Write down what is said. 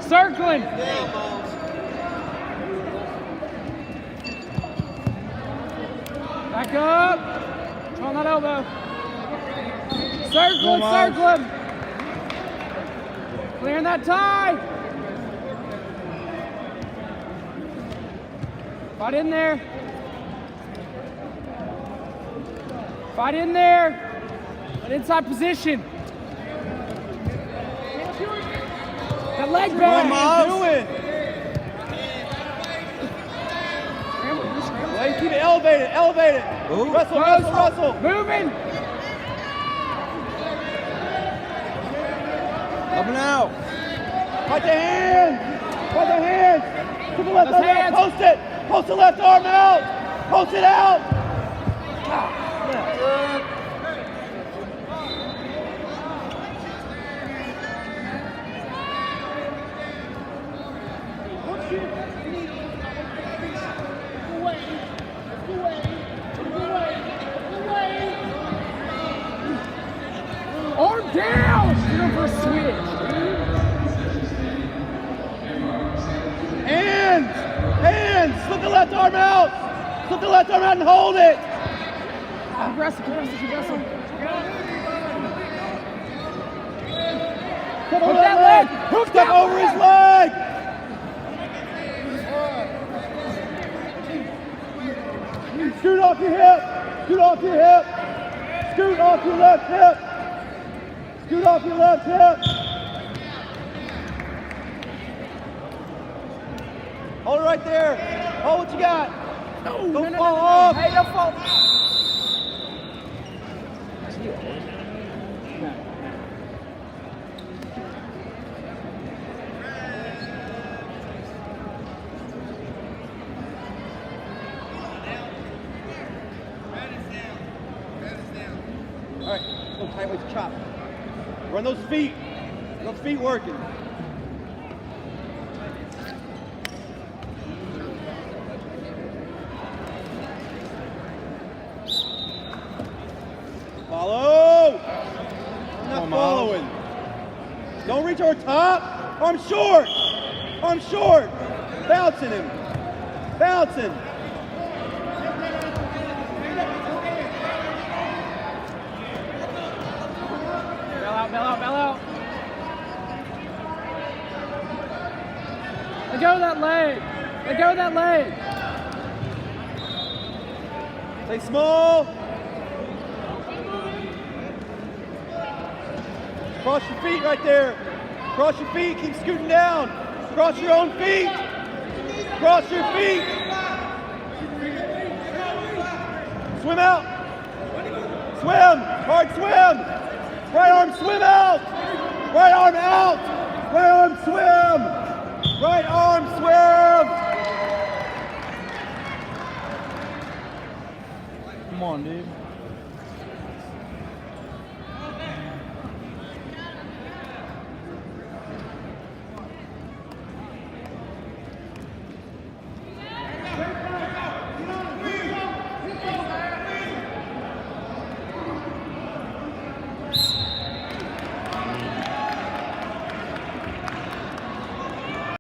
circling. Back up. On that elbow. Circle him, circle him. Clearing that tie. Fight in there. Fight in there. An inside position. That leg back. Do it. Wait, keep it elevated, elevated. Wrestle, wrestle, wrestle. Moving. Up and out. Fight the hands. Fight the hands. Put the left arm out. Post it. Post the left arm out. Post it out. Arm down! You're going for a switch. Hands! Hands! Slip the left arm out! Slip the left arm out and hold it! Aggressive, aggressive, aggressive. Hook that leg! Hook that over his leg! Scoot off your hip! Scoot off your hip! Scoot off your left hip! Scoot off your left hip! Hold it right there! Hold what you got! No, Don't fall off! Hey, don't fall. All right, go tight waist chop. Run those feet. Those feet working. Follow. I'm not following. Don't reach over top. Arm short. Arm short. Bouncing him. Bouncing. Bell out, bell out. Let go of that leg. Let go of that leg. Stay small. Cross your feet right there. Cross your feet. Keep scooting down. Cross your own feet. Cross your feet. Swim out. Swim. Hard swim. Right arm swim out. Right arm out. Right arm swim. Right arm swim. Come on, dude.